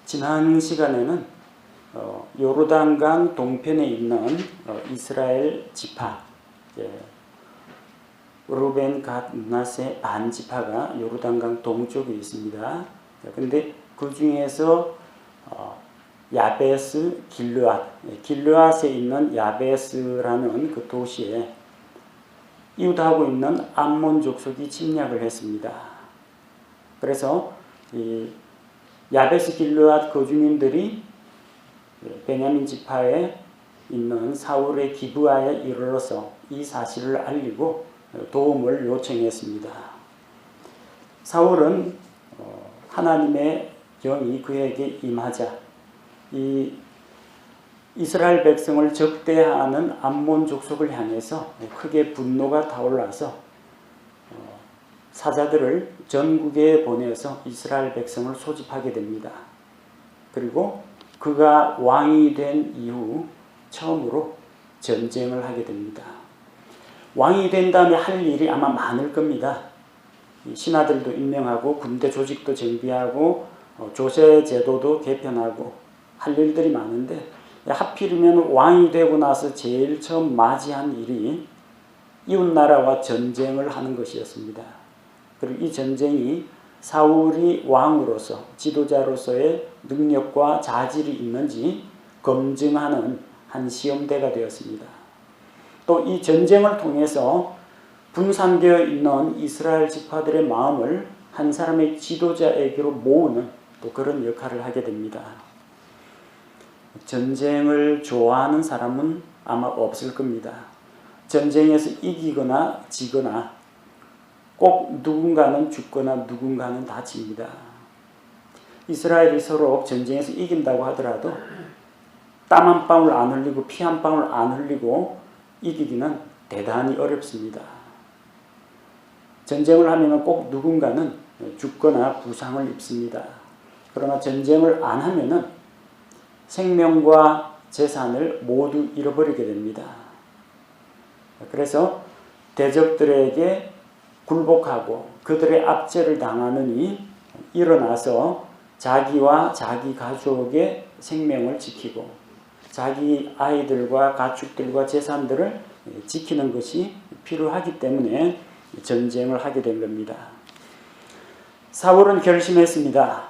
지난 시간에는 요르단강 동편에 있는 이스라엘 지파, 루벤, 갓, 므낫세 반 지파가 요르단강 동쪽에 있습니다. 그런데 그 중에서 야베스 길르앗에 있는 야베스라는 그 도시에 이웃하고 있는 암몬 족속이 침략을 했습니다. 그래서 이 야베스 길르앗 거주민들이 베냐민 지파에 있는 사울의 기브아에 이르러서 이 사실을 알리고 도움을 요청했습니다. 사울은 하나님의 영이 그에게 임하자 이 이스라엘 백성을 적대하는 암몬 족속을 향해서 크게 분노가 타올라서 사자들을 전국에 보내서 이스라엘 백성을 소집하게 됩니다. 그리고 그가 왕이 된 이후 처음으로 전쟁을 하게 됩니다. 왕이 된 다음에 할 일이 아마 많을 겁니다. 신하들도 임명하고 군대 조직도 정비하고 조세 제도도 개편하고 할 일들이 많은데 하필이면 왕이 되고 나서 제일 처음 맞이한 일이 이웃나라와 전쟁을 하는 것이었습니다. 그리고 이 전쟁이 사울이 왕으로서 지도자로서의 능력과 자질이 있는지 검증하는 한 시험대가 되었습니다. 또 이 전쟁을 통해서 분산되어 있는 이스라엘 지파들의 마음을 한 사람의 지도자에게로 모으는 또 그런 역할을 하게 됩니다. 전쟁을 좋아하는 사람은 아마 없을 겁니다. 전쟁에서 이기거나 지거나 꼭 누군가는 죽거나 누군가는 다칩니다. 이스라엘이 서로 전쟁에서 이긴다고 하더라도 땀 한 방울 안 흘리고 피 한 방울 안 흘리고 이기기는 대단히 어렵습니다. 전쟁을 하면 꼭 누군가는 죽거나 부상을 입습니다. 그러나 전쟁을 안 하면은 생명과 재산을 모두 잃어버리게 됩니다. 그래서 대적들에게 굴복하고 그들의 압제를 당하느니 일어나서 자기와 자기 가족의 생명을 지키고 자기 아이들과 가축들과 재산들을 지키는 것이 필요하기 때문에 전쟁을 하게 된 겁니다. 사울은 결심했습니다.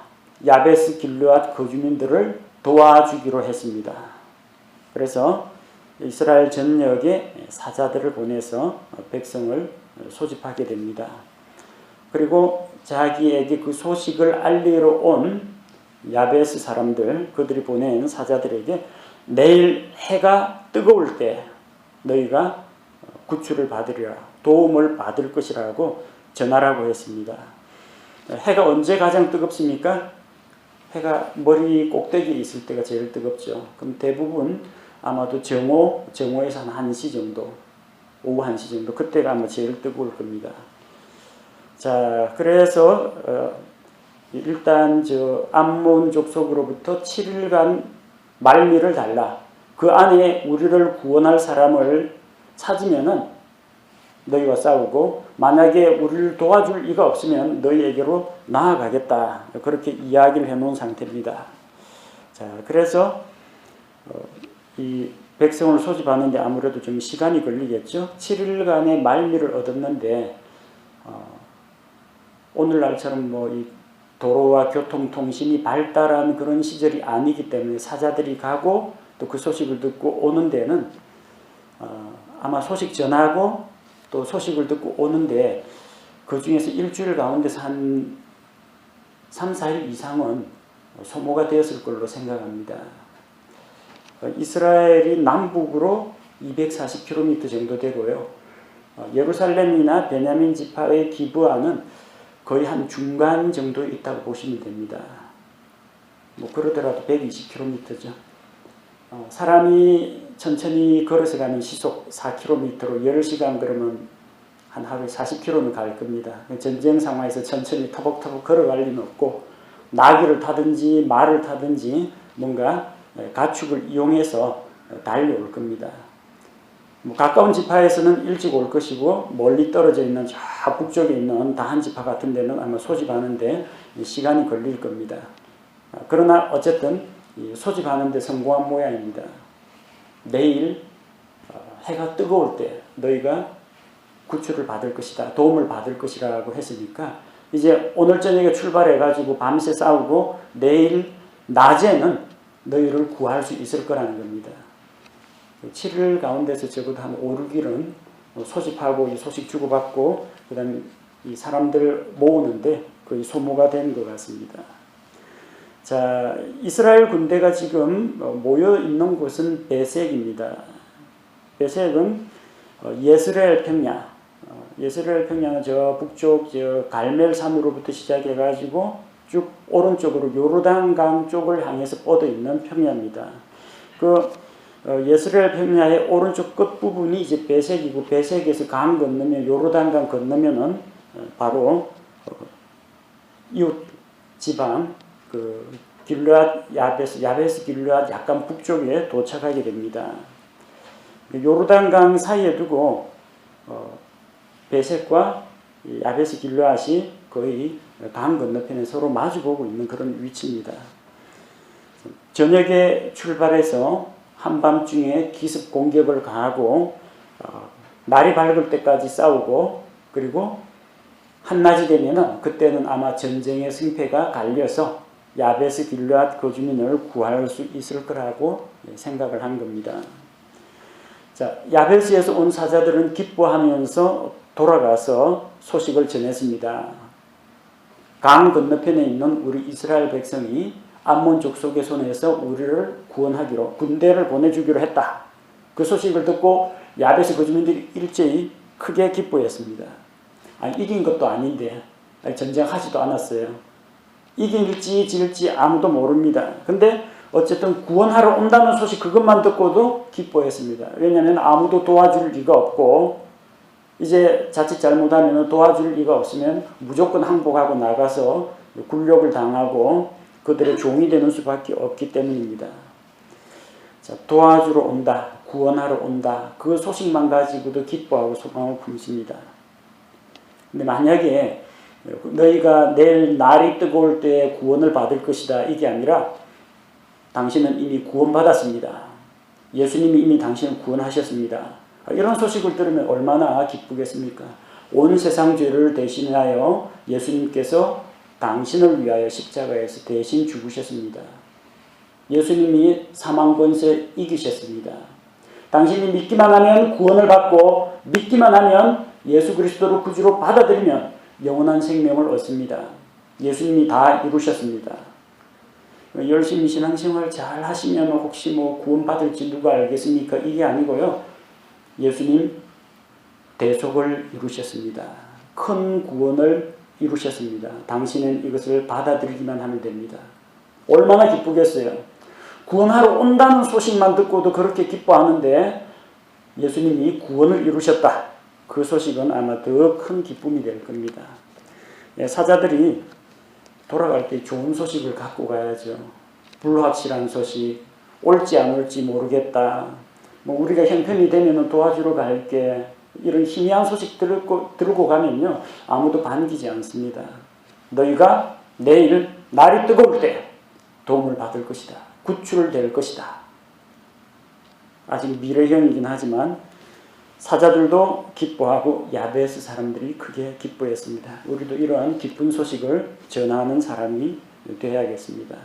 야베스 길르앗 거주민들을 도와주기로 했습니다. 그래서 이스라엘 전역에 사자들을 보내서 백성을 소집하게 됩니다. 그리고 자기에게 그 소식을 알리러 온 야베스 사람들, 그들이 보낸 사자들에게 내일 해가 뜨거울 때 너희가 구출을 받으리라, 도움을 받을 것이라고 전하라고 했습니다. 해가 언제 가장 뜨겁습니까? 해가 머리 꼭대기에 있을 때가 제일 뜨겁죠. 그럼 대부분 아마도 정오에서 한 1시 정도, 오후 1시 정도, 그때가 아마 제일 뜨거울 겁니다. 자, 그래서 일단 암몬 족속으로부터 7일간 말미를 달라. 그 안에 우리를 구원할 사람을 찾으면은 너희와 싸우고 만약에 우리를 도와줄 이가 없으면 너희에게로 나아가겠다. 그렇게 이야기를 해놓은 상태입니다. 자, 그래서 이 백성을 소집하는데 아무래도 좀 시간이 걸리겠죠. 7일간의 말미를 얻었는데 오늘날처럼 이 도로와 교통통신이 발달한 그런 시절이 아니기 때문에 사자들이 가고 또 그 소식을 듣고 오는 데는 아마 소식 전하고 또 소식을 듣고 오는데 그 중에서 일주일 가운데서 한 3, 4일 이상은 소모가 되었을 걸로 생각합니다. 이스라엘이 남북으로 240km 정도 되고요. 예루살렘이나 베냐민 지파의 기브아는 거의 한 중간 정도에 있다고 보시면 됩니다. 그러더라도 120km죠. 사람이 천천히 걸어서 가는 시속 4km로 10시간 그러면 한 하루에 40km는 갈 겁니다. 전쟁 상황에서 천천히 터벅터벅 걸어갈 리는 없고 나귀를 타든지 말을 타든지 뭔가 가축을 이용해서 달려올 겁니다. 가까운 지파에서는 일찍 올 것이고 멀리 떨어져 있는 저 북쪽에 있는 다한 지파 같은 데는 아마 소집하는데 시간이 걸릴 겁니다. 그러나 어쨌든 소집하는 데 성공한 모양입니다. 내일 해가 뜨거울 때 너희가 구출을 받을 것이다. 도움을 받을 것이라고 했으니까 이제 오늘 저녁에 출발해가지고 밤새 싸우고 내일 낮에는 너희를 구할 수 있을 거라는 겁니다. 7일 가운데서 적어도 한 5, 6일은 소집하고 이 소식 주고받고 그 다음에 이 사람들 모으는데 거의 소모가 된 것 같습니다. 자, 이스라엘 군대가 지금 모여 있는 곳은 베색입니다. 베색은 예스레엘 평야, 예스레엘 평야는 저 북쪽 저 갈멜산으로부터 시작해가지고 쭉 오른쪽으로 요르단강 쪽을 향해서 뻗어 있는 평야입니다. 그 예스레엘 평야의 오른쪽 끝 부분이 이제 베색이고 베색에서 강 건너면 요르단강 건너면은 바로 이웃 지방 그 길르앗 야베스 길르앗 약간 북쪽에 도착하게 됩니다. 요르단강 사이에 두고 베색과 야베스 길르앗이 거의 강 건너편에 서로 마주보고 있는 그런 위치입니다. 저녁에 출발해서 한밤중에 기습 공격을 가하고 날이 밝을 때까지 싸우고 그리고 한낮이 되면은 그때는 아마 전쟁의 승패가 갈려서 야베스 길르앗 거주민을 구할 수 있을 거라고 생각을 한 겁니다. 자, 야베스에서 온 사자들은 기뻐하면서 돌아가서 소식을 전했습니다. 강 건너편에 있는 우리 이스라엘 백성이 암몬 족속의 손에서 우리를 구원하기로 군대를 보내주기로 했다. 그 소식을 듣고 야베스 거주민들이 일제히 크게 기뻐했습니다. 이긴 것도 아닌데 전쟁하지도 않았어요. 이길지 질지 아무도 모릅니다. 근데 어쨌든 구원하러 온다는 소식 그것만 듣고도 기뻐했습니다. 왜냐하면 아무도 도와줄 리가 없고 이제 자칫 잘못하면 도와줄 리가 없으면 무조건 항복하고 나가서 굴욕을 당하고 그들의 종이 되는 수밖에 없기 때문입니다. 자, 도와주러 온다, 구원하러 온다. 그 소식만 가지고도 기뻐하고 소망을 품습니다. 근데 만약에 너희가 내일 날이 뜨거울 때 구원을 받을 것이다 이게 아니라 당신은 이미 구원받았습니다. 예수님이 이미 당신을 구원하셨습니다. 이런 소식을 들으면 얼마나 기쁘겠습니까? 온 세상 죄를 대신하여 예수님께서 당신을 위하여 십자가에서 대신 죽으셨습니다. 예수님이 사망 권세 이기셨습니다. 당신이 믿기만 하면 구원을 받고 믿기만 하면 예수 그리스도를 구주로 받아들이면 영원한 생명을 얻습니다. 예수님이 다 이루셨습니다. 열심히 신앙생활 잘 하시면 혹시 구원 받을지 누가 알겠습니까? 이게 아니고요. 예수님 대속을 이루셨습니다. 큰 구원을 이루셨습니다. 당신은 이것을 받아들이기만 하면 됩니다. 얼마나 기쁘겠어요. 구원하러 온다는 소식만 듣고도 그렇게 기뻐하는데 예수님이 구원을 이루셨다. 그 소식은 아마 더 큰 기쁨이 될 겁니다. 사자들이 돌아갈 때 좋은 소식을 갖고 가야죠. 불확실한 소식, 올지 안 올지 모르겠다. 우리가 형편이 되면 도와주러 갈게. 이런 희미한 소식 들고 가면요. 아무도 반기지 않습니다. 너희가 내일 날이 뜨거울 때 도움을 받을 것이다. 구출될 것이다. 아직 미래형이긴 하지만 사자들도 기뻐하고 야베스 사람들이 크게 기뻐했습니다. 우리도 이러한 기쁜 소식을 전하는 사람이 되어야겠습니다.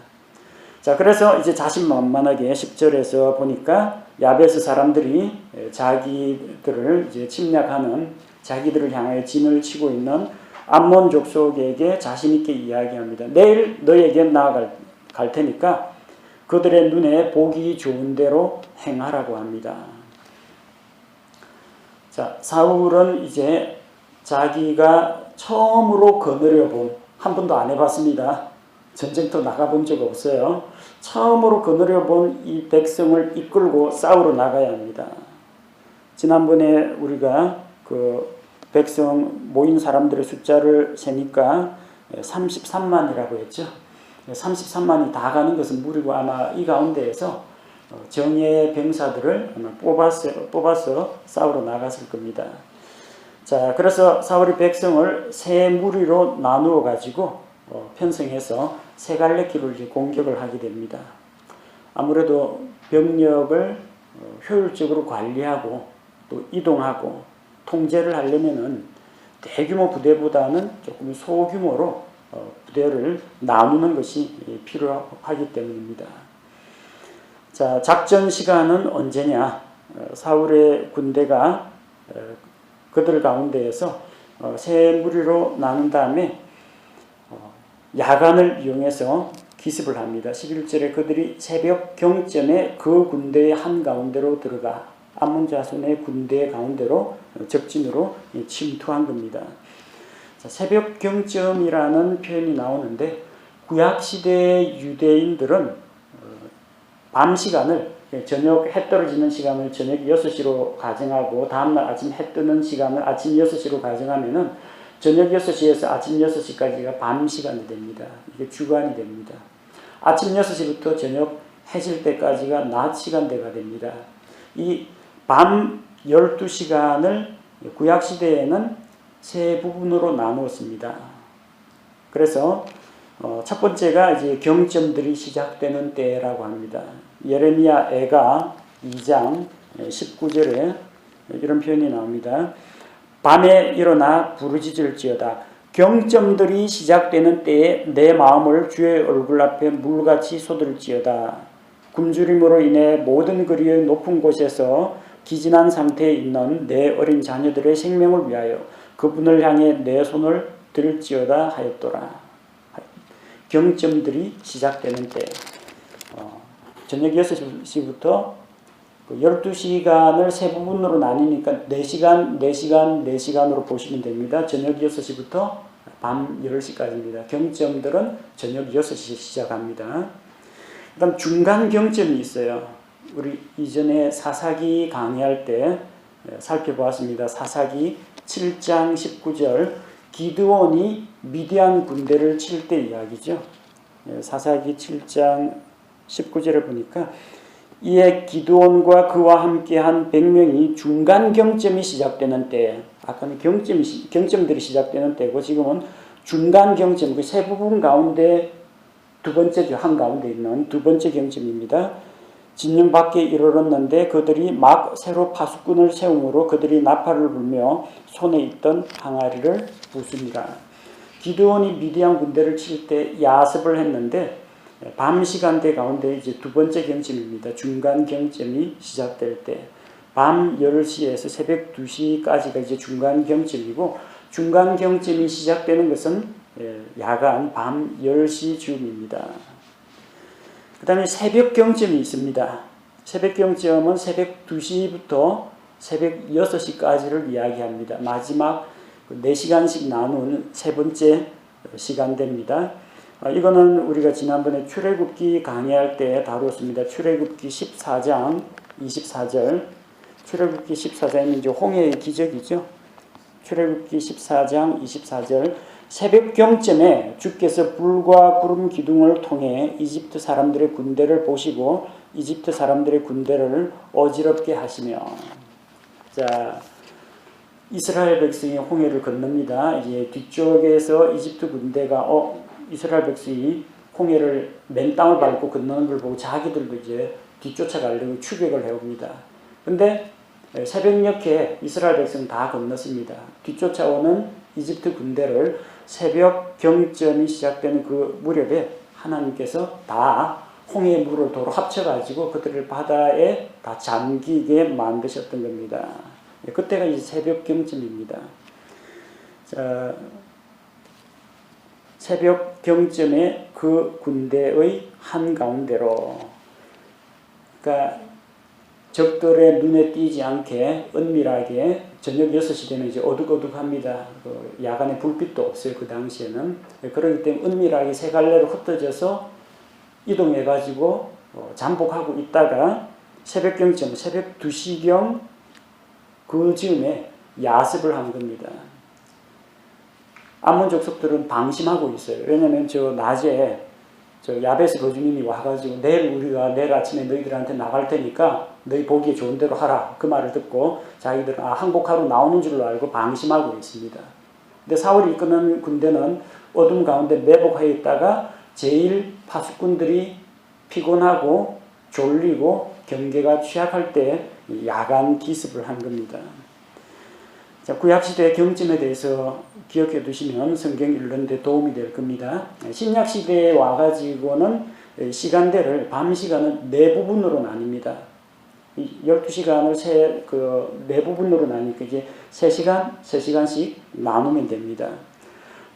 자, 그래서 이제 자신만만하게 10절에서 보니까 야베스 사람들이 자기들을 이제 침략하는 자기들을 향하여 진을 치고 있는 암몬 족속에게 자신 있게 이야기합니다. 내일 너에게 나아갈 테니까 그들의 눈에 보기 좋은 대로 행하라고 합니다. 자, 사울은 이제 자기가 처음으로 거느려 본, 한 번도 안 해봤습니다. 전쟁터 나가본 적 없어요. 처음으로 거느려 본 이 백성을 이끌고 싸우러 나가야 합니다. 지난번에 우리가 그 백성 모인 사람들의 숫자를 세니까 33만이라고 했죠. 33만이 다 가는 것은 무리고 아마 이 가운데에서 정예 병사들을 뽑아서 싸우러 나갔을 겁니다. 자, 그래서 사울이 백성을 세 무리로 나누어 가지고 편성해서 세 갈래 길로 이제 공격을 하게 됩니다. 아무래도 병력을 효율적으로 관리하고 또 이동하고 통제를 하려면은 대규모 부대보다는 조금 소규모로 부대를 나누는 것이 필요하기 때문입니다. 자, 작전 시간은 언제냐? 사울의 군대가 그들 가운데에서 세 무리로 나눈 다음에 야간을 이용해서 기습을 합니다. 11절에 그들이 새벽 경전에 그 군대의 한가운데로 들어가 암몬 자손의 군대 가운데로 적진으로 침투한 겁니다. 자, 새벽 경전이라는 표현이 나오는데 구약시대의 유대인들은 밤 시간을 저녁 해 떨어지는 시간을 저녁 6시로 가정하고 다음날 아침 해 뜨는 시간을 아침 6시로 가정하면은 저녁 6시에서 아침 6시까지가 밤 시간이 됩니다. 이게 주간이 됩니다. 아침 6시부터 저녁 해질 때까지가 낮 시간대가 됩니다. 이 밤 12시간을 구약시대에는 세 부분으로 나누었습니다. 그래서 첫 번째가 이제 경점들이 시작되는 때라고 합니다. 예레미야 애가 2장 19절에 이런 표현이 나옵니다. 밤에 일어나 부르짖을지어다. 경점들이 시작되는 때에 내 마음을 주의 얼굴 앞에 물같이 쏟을지어다. 굶주림으로 인해 모든 거리의 높은 곳에서 기진한 상태에 있는 내 어린 자녀들의 생명을 위하여 그분을 향해 내 손을 들지어다 하였더라. 경점들이 시작되는 때 저녁 6시부터 12시간을 세 부분으로 나뉘니까 4시간으로 보시면 됩니다. 저녁 6시부터 밤 10시까지입니다. 경점들은 저녁 6시 시작합니다. 그 다음 중간 경점이 있어요. 우리 이전에 사사기 강의할 때 살펴보았습니다. 사사기 7장 19절 기드온이 미디안 군대를 칠 때 이야기죠. 사사기 7장 19절에 보니까 이에 기드온과 그와 함께한 100명이 중간 경점이 시작되는 때, 아까는 경점들이 시작되는 때고 지금은 중간 경점, 그 세 부분 가운데 두 번째죠. 한 가운데 있는 두 번째 경점입니다. 진영 밖에 이르렀는데 그들이 막 새로 파수꾼을 세우므로 그들이 나팔을 불며 손에 있던 항아리를 부수니라. 기드온이 미디안 군대를 칠 때 야습을 했는데 밤 시간대 가운데 이제 두 번째 경점입니다. 중간 경점이 시작될 때 밤 10시에서 새벽 2시까지가 이제 중간 경점이고 중간 경점이 시작되는 것은 야간 밤 10시 즈음입니다. 그 다음에 새벽 경점이 있습니다. 새벽 경점은 새벽 2시부터 새벽 6시까지를 이야기합니다. 마지막 4시간씩 나눈 세 번째 시간대입니다. 이거는 우리가 지난번에 출애굽기 강의할 때 다루었습니다. 출애굽기 14장 24절. 출애굽기 14장은 이제 홍해의 기적이죠. 출애굽기 14장 24절. 새벽 경점에 주께서 불과 구름 기둥을 통해 이집트 사람들의 군대를 보시고 이집트 사람들의 군대를 어지럽게 하시며. 자, 이스라엘 백성이 홍해를 건넙니다. 이제 뒤쪽에서 이집트 군대가 이스라엘 백성이 홍해를 맨 땅을 밟고 건너는 걸 보고 자기들도 이제 뒤쫓아가려고 추격을 해옵니다. 근데 새벽녘에 이스라엘 백성 다 건넜습니다. 뒤쫓아오는 이집트 군대를 새벽 경점이 시작되는 그 무렵에 하나님께서 다 홍해 물을 도로 합쳐가지고 그들을 바다에 다 잠기게 만드셨던 겁니다. 그때가 이제 새벽 경점입니다. 자, 새벽 경점에 그 군대의 한가운데로, 그러니까 적들의 눈에 띄지 않게 은밀하게 저녁 6시 되면 이제 어둑어둑합니다. 야간에 불빛도 없어요. 그 당시에는. 그렇기 때문에 은밀하게 세 갈래로 흩어져서 이동해가지고 잠복하고 있다가 새벽 경점, 새벽 2시경 그 즈음에 야습을 한 겁니다. 암몬 족속들은 방심하고 있어요. 왜냐하면 저 낮에 저 야베스 거주민이 와가지고 내일 아침에 너희들한테 나갈 테니까 너희 보기에 좋은 대로 하라. 그 말을 듣고 자기들은 항복하러 나오는 줄로 알고 방심하고 있습니다. 근데 사울이 이끄는 군대는 어둠 가운데 매복해 있다가 제일 파수꾼들이 피곤하고 졸리고 경계가 취약할 때 야간 기습을 한 겁니다. 자, 구약시대의 경점에 대해서 기억해 두시면 성경 읽는 데 도움이 될 겁니다. 신약시대에 와가지고는 시간대를, 밤 시간은 네 부분으로 나뉩니다. 12시간을 네 부분으로 나뉘니까 이제 3시간, 3시간씩 나누면 됩니다.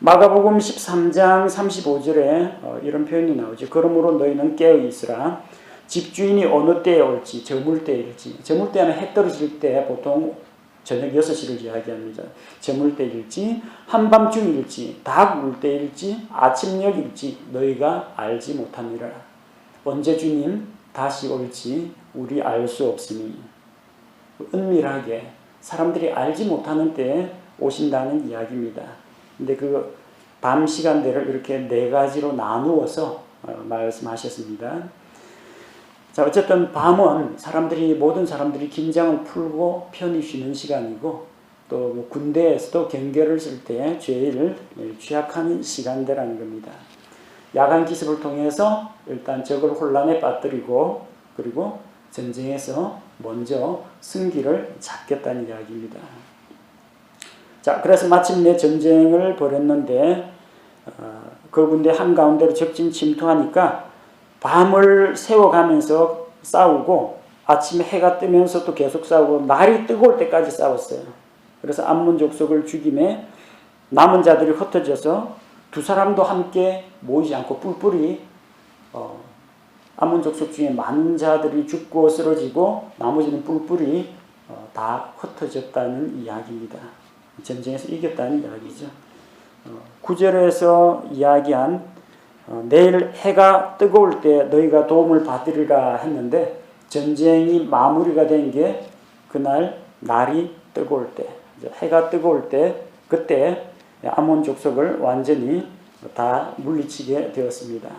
마가복음 13장 35절에 이런 표현이 나오죠. 그러므로 너희는 깨어 있으라. 집주인이 어느 때에 올지, 저물 때일지. 저물 때는 해 떨어질 때 보통 저녁 6시를 이야기합니다. 저물 때일지, 한밤중일지, 닭 울 때일지, 아침녘일지 너희가 알지 못하니라. 언제 주님 다시 올지 우리 알 수 없으니. 은밀하게 사람들이 알지 못하는 때에 오신다는 이야기입니다. 근데 그 밤 시간대를 이렇게 네 가지로 나누어서 말씀하셨습니다. 자, 어쨌든 밤은 모든 사람들이 긴장을 풀고 편히 쉬는 시간이고, 또 군대에서도 경계를 쓸 때 제일 취약한 시간대라는 겁니다. 야간 기습을 통해서 일단 적을 혼란에 빠뜨리고, 그리고 전쟁에서 먼저 승기를 잡겠다는 이야기입니다. 자, 그래서 마침내 전쟁을 벌였는데 그 군대 한가운데로 적진 침투하니까 밤을 새워가면서 싸우고 아침에 해가 뜨면서 또 계속 싸우고 날이 뜨거울 때까지 싸웠어요. 그래서 암몬 족속을 죽임에 남은 자들이 흩어져서 두 사람도 함께 모이지 않고 뿔뿔이 암몬 족속 중에 많은 자들이 죽고 쓰러지고 나머지는 뿔뿔이 다 흩어졌다는 이야기입니다. 전쟁에서 이겼다는 이야기죠. 9절에서 이야기한 내일 해가 뜨거울 때 너희가 도움을 받으리라 했는데, 전쟁이 마무리가 된 게 그날 날이 뜨거울 때, 해가 뜨거울 때, 그때 아몬 족속을 완전히 다 물리치게 되었습니다.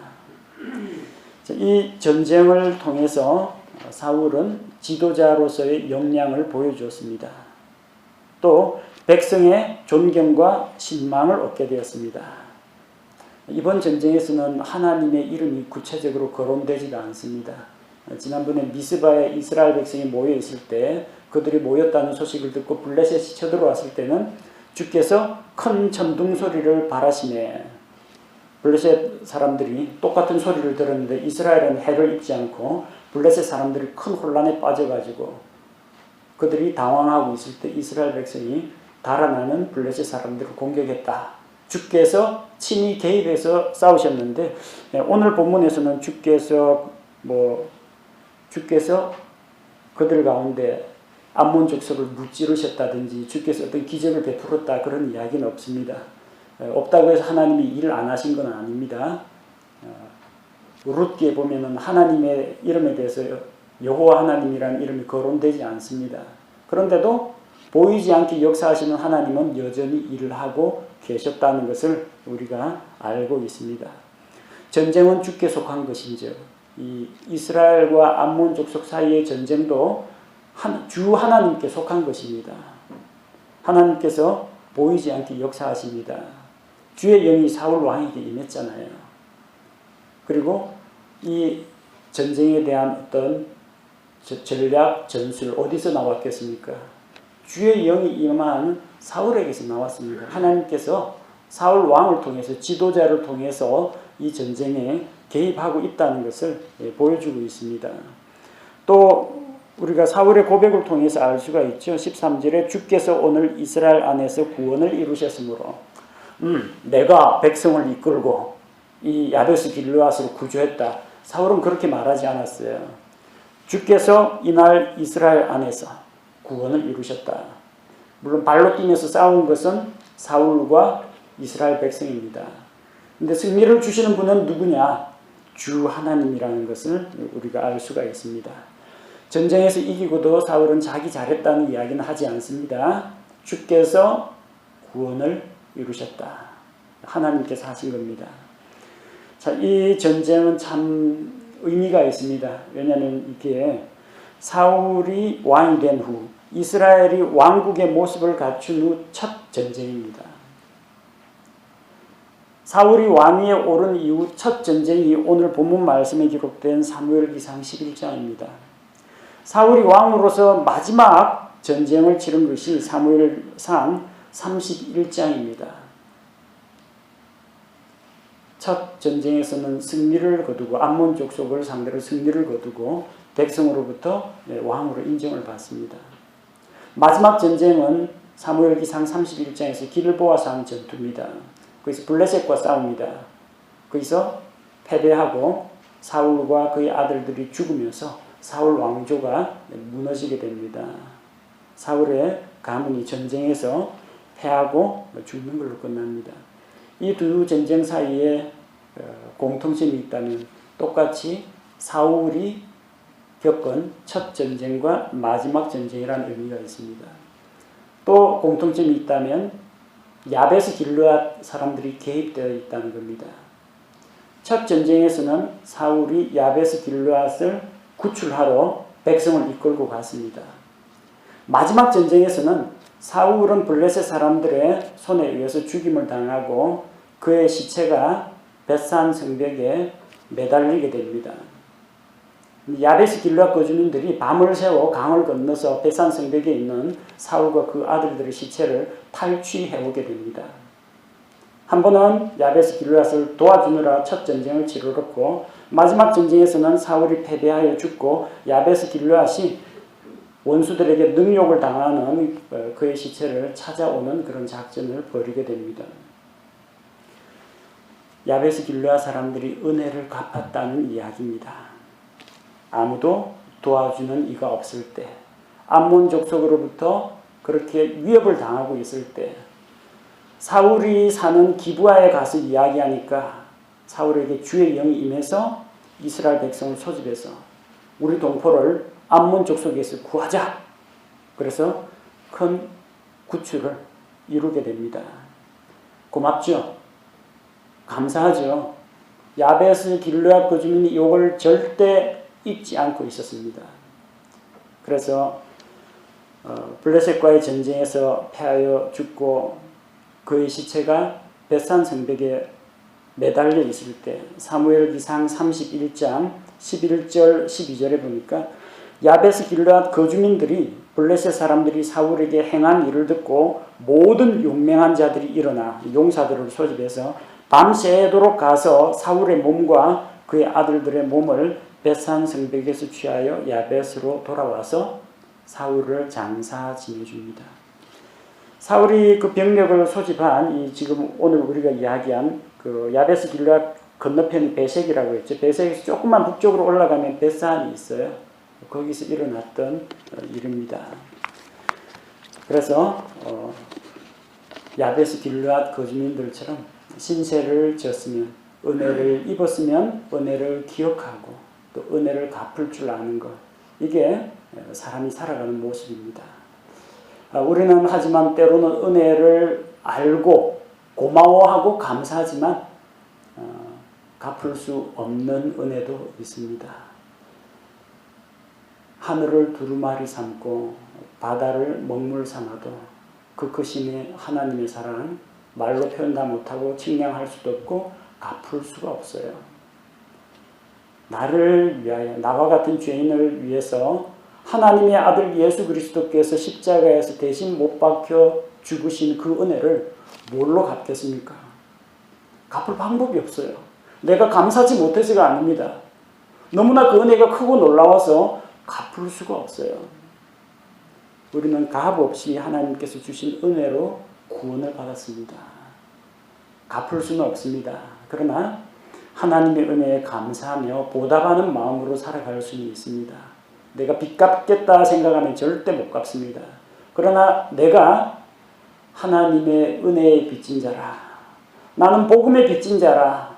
이 전쟁을 통해서 사울은 지도자로서의 역량을 보여주었습니다. 또 백성의 존경과 신망을 얻게 되었습니다. 이번 전쟁에서는 하나님의 이름이 구체적으로 거론되지가 않습니다. 지난번에 미스바에 이스라엘 백성이 모여 있을 때 그들이 모였다는 소식을 듣고 블레셋이 쳐들어왔을 때는 주께서 큰 천둥 소리를 바라시매 블레셋 사람들이 똑같은 소리를 들었는데 이스라엘은 해를 입지 않고 블레셋 사람들이 큰 혼란에 빠져가지고 그들이 당황하고 있을 때 이스라엘 백성이 달아나는 블레셋 사람들을 공격했다. 주께서 친히 개입해서 싸우셨는데 오늘 본문에서는 주께서 그들 가운데 암몬 족속을 무찌르셨다든지 주께서 어떤 기적을 베풀었다 그런 이야기는 없습니다. 없다고 해서 하나님이 일을 안 하신 건 아닙니다. 룻기에 보면은 하나님의 이름에 대해서 여호와 하나님이라는 이름이 거론되지 않습니다. 그런데도 보이지 않게 역사하시는 하나님은 여전히 일을 하고 계셨다는 것을 우리가 알고 있습니다. 전쟁은 주께 속한 것인즉 이 이스라엘과 암몬 족속 사이의 전쟁도 주 하나님께 속한 것입니다. 하나님께서 보이지 않게 역사하십니다. 주의 영이 사울 왕에게 임했잖아요. 그리고 이 전쟁에 대한 어떤 전략, 전술 어디서 나왔겠습니까? 주의 영이 임한 사울에게서 나왔습니다. 하나님께서 사울 왕을 통해서 지도자를 통해서 이 전쟁에 개입하고 있다는 것을 보여주고 있습니다. 또 우리가 사울의 고백을 통해서 알 수가 있죠. 13절에 주께서 오늘 이스라엘 안에서 구원을 이루셨으므로 내가 백성을 이끌고 이 야베스 길르앗으로 구조했다. 사울은 그렇게 말하지 않았어요. 주께서 이날 이스라엘 안에서 구원을 이루셨다. 물론 발로 뛰면서 싸운 것은 사울과 이스라엘 백성입니다. 근데 승리를 주시는 분은 누구냐? 주 하나님이라는 것을 우리가 알 수가 있습니다. 전쟁에서 이기고도 사울은 자기 잘했다는 이야기는 하지 않습니다. 주께서 구원을 이루셨다. 하나님께서 하신 겁니다. 자, 이 전쟁은 참 의미가 있습니다. 왜냐하면 이게 사울이 왕이 된 후 이스라엘이 왕국의 모습을 갖춘 후 첫 전쟁입니다. 사울이 왕위에 오른 이후 첫 전쟁이 오늘 본문 말씀에 기록된 사무엘기상 11장입니다. 사울이 왕으로서 마지막 전쟁을 치른 것이 사무엘상 31장입니다. 첫 전쟁에서는 승리를 거두고 암몬 족속을 상대로 승리를 거두고 백성으로부터 왕으로 인정을 받습니다. 마지막 전쟁은 사무엘기상 31장에서 길보아산 전투입니다. 거기서 블레셋과 싸웁니다. 거기서 패배하고 사울과 그의 아들들이 죽으면서 사울 왕조가 무너지게 됩니다. 사울의 가문이 전쟁에서 패하고 죽는 걸로 끝납니다. 이 두 전쟁 사이에 공통점이 있다면 똑같이 사울이 겪은 첫 전쟁과 마지막 전쟁이라는 의미가 있습니다. 또 공통점이 있다면 야베스 길르앗 사람들이 개입되어 있다는 겁니다. 첫 전쟁에서는 사울이 야베스 길르앗을 구출하러 백성을 이끌고 갔습니다. 마지막 전쟁에서는 사울은 블레셋 사람들의 손에 의해서 죽임을 당하고 그의 시체가 벳산 성벽에 매달리게 됩니다. 야베스 길르앗 거주민들이 밤을 새워 강을 건너서 벳산 성벽에 있는 사울과 그 아들들의 시체를 탈취해오게 됩니다. 한 번은 야베스 길르앗을 도와주느라 첫 전쟁을 치르렀고 마지막 전쟁에서는 사울이 패배하여 죽고 야베스 길르앗이 원수들에게 능욕을 당하는 그의 시체를 찾아오는 그런 작전을 벌이게 됩니다. 야베스 길르앗 사람들이 은혜를 갚았다는 이야기입니다. 아무도 도와주는 이가 없을 때, 암몬 족속으로부터 그렇게 위협을 당하고 있을 때, 사울이 사는 기브아에 가서 이야기하니까 사울에게 주의 영이 임해서 이스라엘 백성을 소집해서 우리 동포를 암몬 족속에서 구하자. 그래서 큰 구출을 이루게 됩니다. 고맙죠? 감사하죠? 야베스 길르앗 거주민이 이걸 절대 잊지 않고 있었습니다. 그래서 블레셋과의 전쟁에서 패하여 죽고 그의 시체가 벳산 성벽에 매달려 있을 때 사무엘기상 31장 11절 12절에 보니까 야베스 길르앗 거주민들이 블레셋 사람들이 사울에게 행한 일을 듣고 모든 용맹한 자들이 일어나 용사들을 소집해서 밤새도록 가서 사울의 몸과 그의 아들들의 몸을 벳산 성벽에서 취하여 야베스로 돌아와서 사울을 장사 지내줍니다. 사울이 그 병력을 소집한 이 지금 오늘 우리가 이야기한 그 야베스 길르앗 건너편이 베색이라고 했죠. 베색에서 조금만 북쪽으로 올라가면 벳산이 있어요. 거기서 일어났던 일입니다. 그래서 야베스 길르앗 거주민들처럼 신세를 졌으면 은혜를 입었으면 은혜를 기억하고 또 은혜를 갚을 줄 아는 것, 이게 사람이 살아가는 모습입니다. 우리는 하지만 때로는 은혜를 알고 고마워하고 감사하지만 갚을 수 없는 은혜도 있습니다. 하늘을 두루마리 삼고 바다를 먹물 삼아도 그 크심의 하나님의 사랑은 말로 표현도 못하고 측량할 수도 없고 갚을 수가 없어요. 나를 위하여, 나와 같은 죄인을 위해서 하나님의 아들 예수 그리스도께서 십자가에서 대신 못 박혀 죽으신 그 은혜를 뭘로 갚겠습니까? 갚을 방법이 없어요. 내가 감사하지 못해서가 아닙니다. 너무나 그 은혜가 크고 놀라워서 갚을 수가 없어요. 우리는 값 없이 하나님께서 주신 은혜로 구원을 받았습니다. 갚을 수는 없습니다. 그러나 하나님의 은혜에 감사하며 보답하는 마음으로 살아갈 수는 있습니다. 내가 빚 갚겠다 생각하면 절대 못 갚습니다. 그러나 내가 하나님의 은혜에 빚진 자라, 나는 복음에 빚진 자라,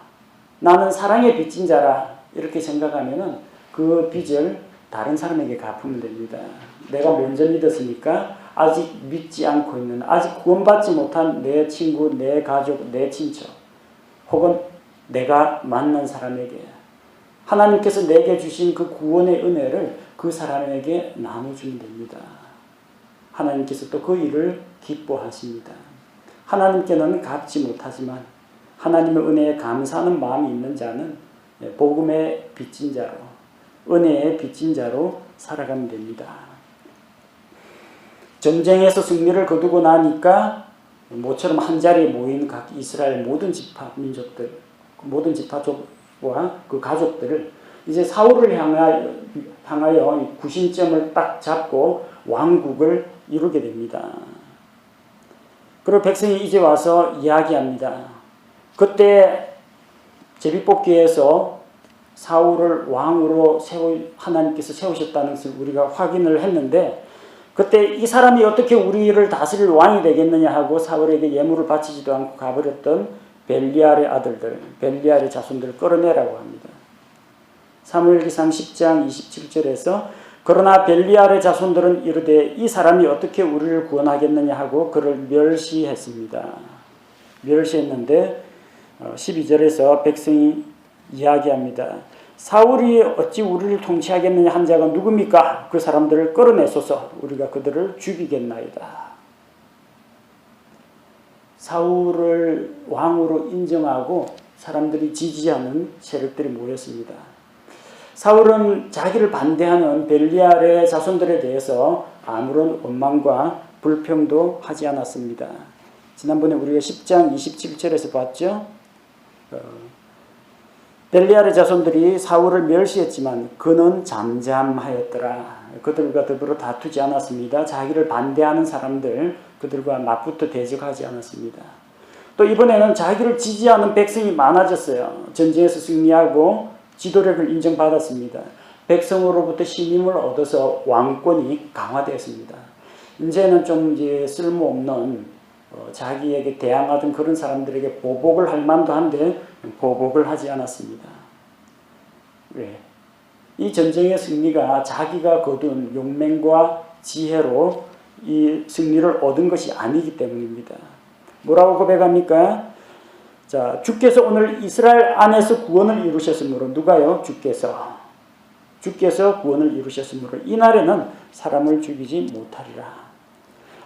나는 사랑에 빚진 자라, 이렇게 생각하면 그 빚을 다른 사람에게 갚으면 됩니다. 내가 먼저 믿었으니까 아직 믿지 않고 있는, 아직 구원받지 못한 내 친구, 내 가족, 내 친척, 혹은 내가 만난 사람에게 하나님께서 내게 주신 그 구원의 은혜를 그 사람에게 나눠주면 됩니다. 하나님께서 또 그 일을 기뻐하십니다. 하나님께는 갚지 못하지만 하나님의 은혜에 감사하는 마음이 있는 자는 복음의 빚진 자로, 은혜의 빚진 자로 살아가면 됩니다. 전쟁에서 승리를 거두고 나니까 모처럼 한자리에 모인 각 이스라엘 모든 지파 민족들, 모든 지파족과 그 가족들을 이제 사울을 향하여 구심점을 딱 잡고 왕국을 이루게 됩니다. 그리고 백성이 이제 와서 이야기합니다. 그때 제비뽑기에서 사울을 왕으로 하나님께서 세우셨다는 것을 우리가 확인을 했는데, 그때 이 사람이 어떻게 우리를 다스릴 왕이 되겠느냐 하고 사울에게 예물을 바치지도 않고 가버렸던 벨리알의 아들들, 벨리알의 자손들을 끌어내라고 합니다. 사무엘기상 10장 27절에서 그러나 벨리알의 자손들은 이르되 이 사람이 어떻게 우리를 구원하겠느냐 하고 그를 멸시했습니다. 멸시했는데 12절에서 백성이 이야기합니다. 사울이 어찌 우리를 통치하겠느냐 한 자가 누굽니까? 그 사람들을 끌어내소서 우리가 그들을 죽이겠나이다. 사울을 왕으로 인정하고 사람들이 지지하는 세력들이 모였습니다. 사울은 자기를 반대하는 벨리알의 자손들에 대해서 아무런 원망과 불평도 하지 않았습니다. 지난번에 우리가 10장 27절에서 봤죠. 벨리알의 자손들이 사울을 멸시했지만 그는 잠잠하였더라. 그들과 더불어 다투지 않았습니다. 자기를 반대하는 사람들, 그들과 맞붙어 대적하지 않았습니다. 또 이번에는 자기를 지지하는 백성이 많아졌어요. 전쟁에서 승리하고 지도력을 인정받았습니다. 백성으로부터 신임을 얻어서 왕권이 강화되었습니다. 이제는 좀 이제 쓸모없는 자기에게 대항하던 그런 사람들에게 보복을 할 만도 한데 보복을 하지 않았습니다. 왜? 이 전쟁의 승리가 자기가 거둔 용맹과 지혜로 이 승리를 얻은 것이 아니기 때문입니다. 뭐라고 고백합니까? 자, 주께서 오늘 이스라엘 안에서 구원을 이루셨으므로, 누가요? 주께서 구원을 이루셨으므로 이날에는 사람을 죽이지 못하리라.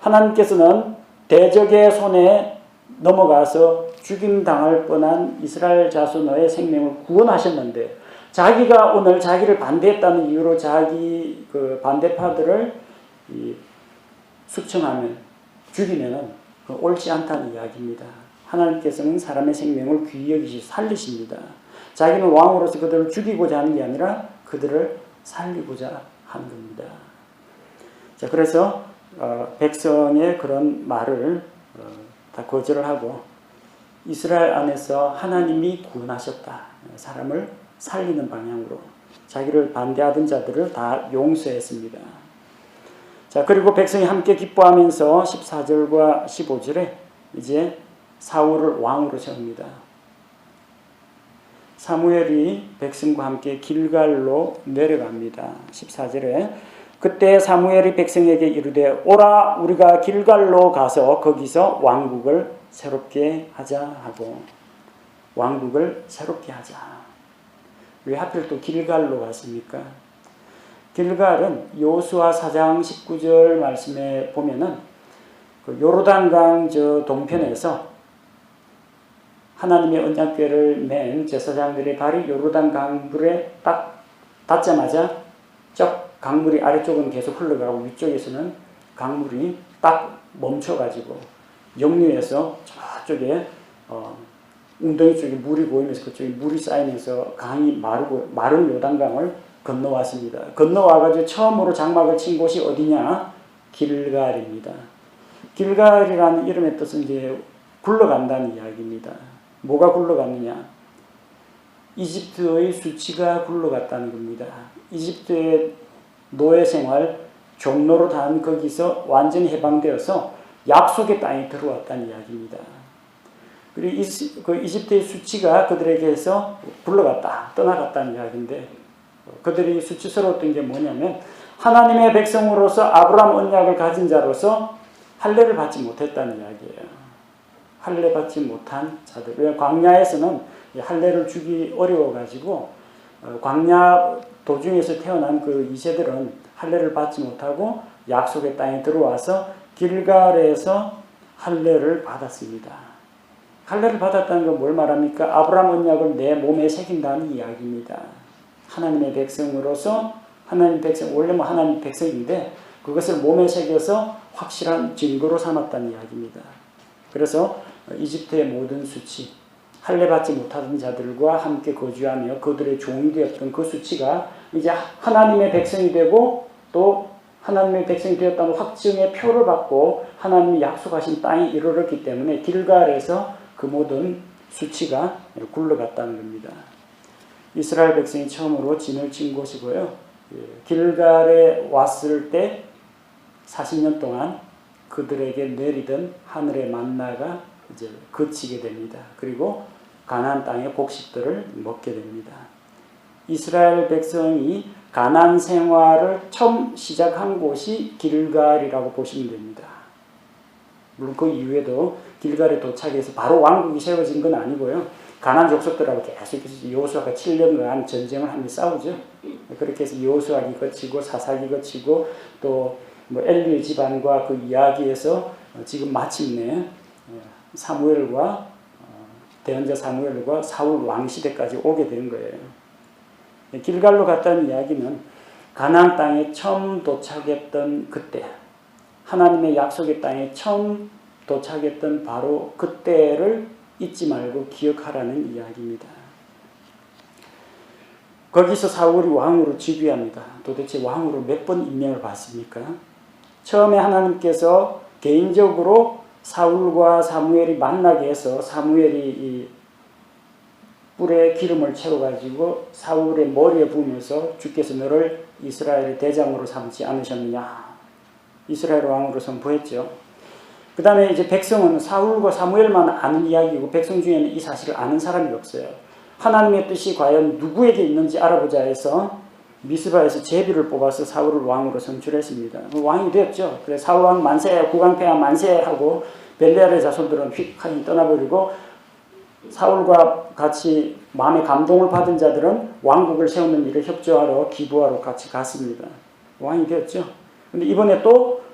하나님께서는 대적의 손에 넘어가서 죽임당할 뻔한 이스라엘 자손의 생명을 구원하셨는데, 자기가 오늘 자기를 반대했다는 이유로 자기 그 반대파들을 숙청하면, 죽이면은 옳지 않다는 이야기입니다. 하나님께서는 사람의 생명을 귀히 여기시 살리십니다. 자기는 왕으로서 그들을 죽이고자 하는 게 아니라 그들을 살리고자 하는 겁니다. 자, 그래서 백성의 그런 말을 다 거절을 하고 이스라엘 안에서 하나님이 구원하셨다. 사람을 살리는 방향으로 자기를 반대하던 자들을 다 용서했습니다. 자, 그리고 백성이 함께 기뻐하면서 14절과 15절에 이제 사울을 왕으로 세웁니다. 사무엘이 백성과 함께 길갈로 내려갑니다. 14절에 그때 사무엘이 백성에게 이르되 오라 우리가 길갈로 가서 거기서 왕국을 새롭게 하자 하고, 왕국을 새롭게 하자. 왜 하필 또 길갈로 갔습니까? 길갈은 여호수아 4장 19절 말씀에 보면은 그 요르단강 저 동편에서 하나님의 언약궤를 맨 제사장들의 발이 요르단 강물에 딱 닿자마자 쩍 강물이 아래쪽은 계속 흘러가고 위쪽에서는 강물이 딱 멈춰가지고 역류해서 저쪽에 웅덩이 쪽에 물이 보이면서 그쪽에 물이 쌓이면서 강이 마른 요단강을 건너왔습니다. 건너와가지고 처음으로 장막을 친 곳이 어디냐? 길갈입니다. 길갈이라는 이름의 뜻은 이제 굴러간다는 이야기입니다. 뭐가 굴러갔느냐? 이집트의 수치가 굴러갔다는 겁니다. 이집트의 노예 생활, 종로로 단 거기서 완전히 해방되어서 약속의 땅에 들어왔다는 이야기입니다. 그리고 그 이집트의 수치가 그들에게서 굴러갔다, 떠나갔다는 이야기인데, 그들이 수치스러웠던 게 뭐냐면 하나님의 백성으로서 아브라함 언약을 가진 자로서 할례를 받지 못했다는 이야기예요. 할례 받지 못한 자들. 왜? 광야에서는 할례를 주기 어려워가지고 광야 도중에서 태어난 그 이세들은 할례를 받지 못하고 약속의 땅에 들어와서 길갈에서 할례를 받았습니다. 할례를 받았다는 건 뭘 말합니까? 아브라함 언약을 내 몸에 새긴다는 이야기입니다. 하나님의 백성으로서 하나님 백성 원래 하나님 백성인데 그것을 몸에 새겨서 확실한 증거로 삼았다는 이야기입니다. 그래서 이집트의 모든 수치, 할례 받지 못하던 자들과 함께 거주하며 그들의 종이 되었던 그 수치가 이제 하나님의 백성이 되고 또 하나님의 백성이 되었다는 확증의 표를 받고 하나님이 약속하신 땅에 이르렀기 때문에 길갈에서 그 모든 수치가 굴러갔다는 겁니다. 이스라엘 백성이 처음으로 진을 친 곳이고요. 길갈에 왔을 때 40년 동안 그들에게 내리던 하늘의 만나가 이제 그치게 됩니다. 그리고 가나안 땅의 곡식들을 먹게 됩니다. 이스라엘 백성이 가나안 생활을 처음 시작한 곳이 길갈이라고 보시면 됩니다. 물론 그 이후에도 길갈에 도착해서 바로 왕국이 세워진 건 아니고요. 가나안 족속들하고 계속해서 여호수아가 7년간 전쟁을 하며 싸우죠. 그렇게 해서 여호수아기 거치고 사사기 거치고 또 엘리 집안과 그 이야기에서 지금 마침내 사무엘과 대언자 사무엘과 사울 왕 시대까지 오게 된 거예요. 길갈로 갔다는 이야기는 가나안 땅에 처음 도착했던 그때, 하나님의 약속의 땅에 처음 도착했던 바로 그때를 잊지 말고 기억하라는 이야기입니다. 거기서 사울이 왕으로 즉위합니다. 도대체 왕으로 몇 번 임명을 받습니까? 처음에 하나님께서 개인적으로 사울과 사무엘이 만나게 해서 사무엘이 이 뿔에 기름을 채워가지고 사울의 머리에 부으면서 주께서 너를 이스라엘의 대장으로 삼지 않으셨느냐. 이스라엘 왕으로 선포했죠. 그 다음에 이제 백성은 사울과 사무엘만 아는 이야기고 백성 중에는 이 사실을 아는 사람이 없어요. 하나님의 뜻이 과연 누구에게 있는지 알아보자 해서 미스바에서 제비를 뽑아서 사울을 왕으로 선출했습니다. 왕이 되었죠. 그래서 사울 왕 만세, 국왕폐하 만세 하고 벨레알의 자손들은 휙하니 떠나버리고 사울과 같이 마음의 감동을 받은 자들은 왕국을 세우는 일에 협조하러 기부하러 같이 갔습니다. 왕이 되었죠. 근데 이번에 또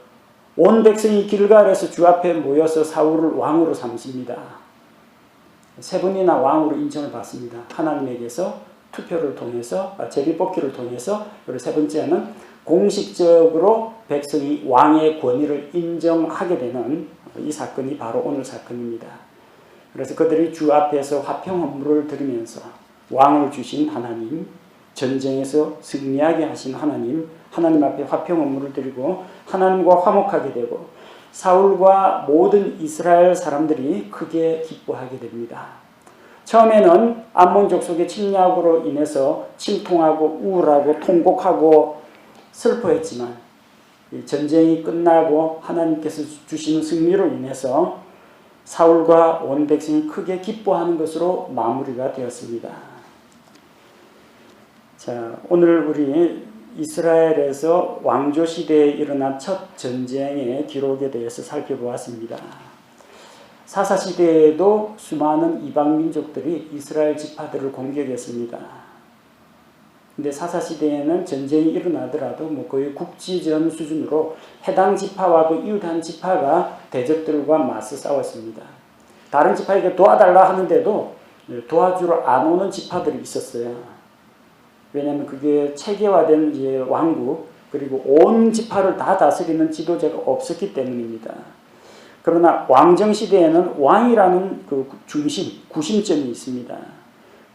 온 백성이 길갈에서 주 앞에 모여서 사울을 왕으로 삼습니다. 3번이나 왕으로 인정을 받습니다. 하나님에게서 투표를 통해서 제비뽑기를 통해서 그리고 3번째는 공식적으로 백성이 왕의 권위를 인정하게 되는 이 사건이 바로 오늘 사건입니다. 그래서 그들이 주 앞에서 화평 헌물을 드리면서 왕을 주신 하나님, 전쟁에서 승리하게 하신 하나님, 하나님 앞에 화평 헌물을 드리고 하나님과 화목하게 되고 사울과 모든 이스라엘 사람들이 크게 기뻐하게 됩니다. 처음에는 암몬 족속의 침략으로 인해서 침통하고 우울하고 통곡하고 슬퍼했지만 전쟁이 끝나고 하나님께서 주시는 승리로 인해서 사울과 온 백성이 크게 기뻐하는 것으로 마무리가 되었습니다. 자, 오늘 우리 이스라엘에서 왕조 시대에 일어난 첫 전쟁의 기록에 대해서 살펴보았습니다. 사사 시대에도 수많은 이방 민족들이 이스라엘 지파들을 공격했습니다. 근데 사사 시대에는 전쟁이 일어나더라도 거의 국지전 수준으로 해당 지파와 그 이웃 한 지파가 대적들과 맞서 싸웠습니다. 다른 지파에게 도와달라 하는데도 도와주러 안 오는 지파들이 있었어요. 왜냐하면 그게 체계화된 이제 왕국 그리고 온 지파를 다 다스리는 지도자가 없었기 때문입니다. 그러나 왕정 시대에는 왕이라는 그 중심, 구심점이 있습니다.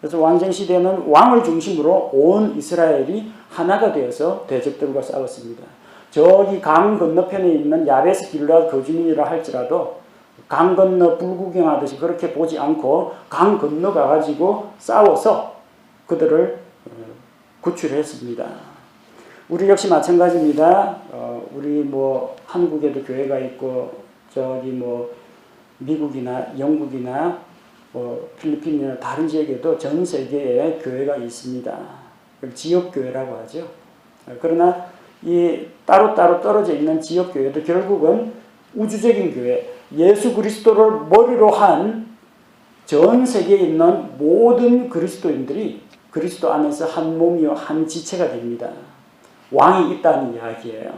그래서 왕정 시대는 왕을 중심으로 온 이스라엘이 하나가 되어서 대적들과 싸웠습니다. 저기 강 건너편에 있는 야베스 길르앗 거주민이라 할지라도 강 건너 불구경하듯이 그렇게 보지 않고 강 건너가 가지고 싸워서 그들을 구출했습니다. 우리 역시 마찬가지입니다. 우리 한국에도 교회가 있고 저기 미국이나 영국이나 필리핀이나 다른 지역에도 전 세계에 교회가 있습니다. 지역교회라고 하죠. 그러나 이 따로따로 떨어져 있는 지역교회도 결국은 우주적인 교회, 예수 그리스도를 머리로 한 전 세계에 있는 모든 그리스도인들이 그리스도 안에서 한 몸이요 한 지체가 됩니다. 왕이 있다는 이야기예요.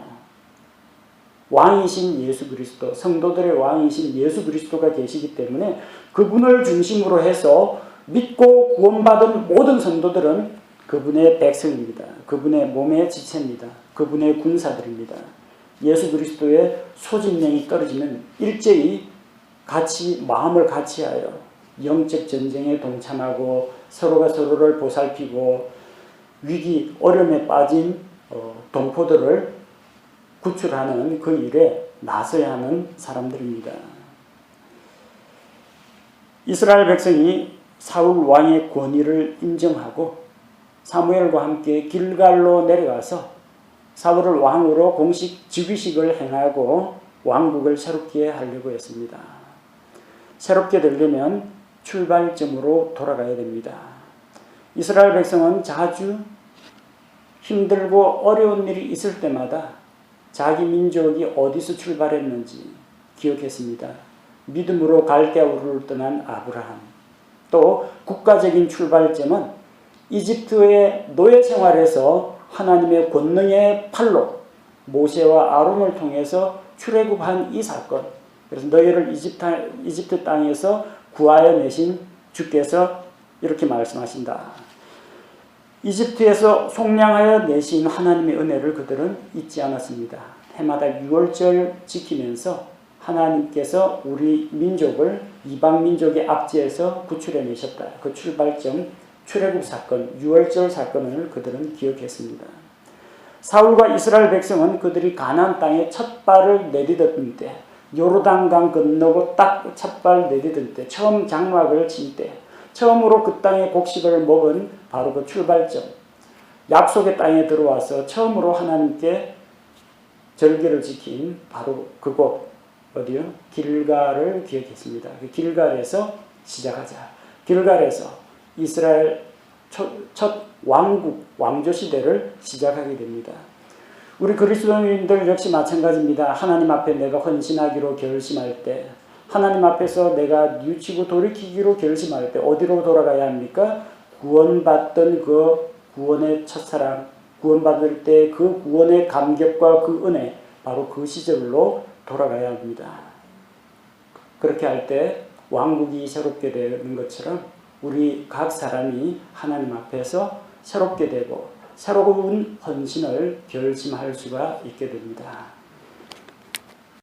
왕이신 예수 그리스도, 성도들의 왕이신 예수 그리스도가 계시기 때문에 그분을 중심으로 해서 믿고 구원받은 모든 성도들은 그분의 백성입니다. 그분의 몸의 지체입니다. 그분의 군사들입니다. 예수 그리스도의 소집령이 떨어지면 일제히 같이 마음을 같이하여 영적 전쟁에 동참하고 서로가 서로를 보살피고 위기 어려움에 빠진 동포들을 구출하는 그 일에 나서야 하는 사람들입니다. 이스라엘 백성이 사울 왕의 권위를 인정하고 사무엘과 함께 길갈로 내려가서 사울을 왕으로 공식 즉위식을 행하고 왕국을 새롭게 하려고 했습니다. 새롭게 되려면 출발점으로 돌아가야 됩니다. 이스라엘 백성은 자주 힘들고 어려운 일이 있을 때마다 자기 민족이 어디서 출발했는지 기억했습니다. 믿음으로 갈대아우르를 떠난 아브라함, 또 국가적인 출발점은 이집트의 노예 생활에서 하나님의 권능의 팔로 모세와 아론을 통해서 출애굽한 이 사건, 그래서 너희를 이집트 땅에서 구하여 내신 주께서 이렇게 말씀하신다. 이집트에서 속량하여 내신 하나님의 은혜를 그들은 잊지 않았습니다. 해마다 유월절 지키면서 하나님께서 우리 민족을 이방 민족의 압제에서 구출해 내셨다. 그 출발점 출애굽 사건, 유월절 사건을 그들은 기억했습니다. 사울과 이스라엘 백성은 그들이 가나안 땅에 첫 발을 내디뎠던 때, 요르단강 건너고 딱 첫 발 내디딜 때, 처음 장막을 친 때, 처음으로 그 땅의 곡식을 먹은 바로 그 출발점, 약속의 땅에 들어와서 처음으로 하나님께 절기를 지킨 바로 그곳, 어디요? 길갈을 기억했습니다. 그 길갈에서 시작하자. 길갈에서 이스라엘 첫 왕국, 왕조 시대를 시작하게 됩니다. 우리 그리스도인들 역시 마찬가지입니다. 하나님 앞에 내가 헌신하기로 결심할 때, 하나님 앞에서 내가 뉘우치고 돌이키기로 결심할 때 어디로 돌아가야 합니까? 구원받던 그 구원의 첫사랑, 구원받을 때 그 구원의 감격과 그 은혜, 바로 그 시절로 돌아가야 합니다. 그렇게 할 때 왕국이 새롭게 되는 것처럼 우리 각 사람이 하나님 앞에서 새롭게 되고 새로운 헌신을 결심할 수가 있게 됩니다.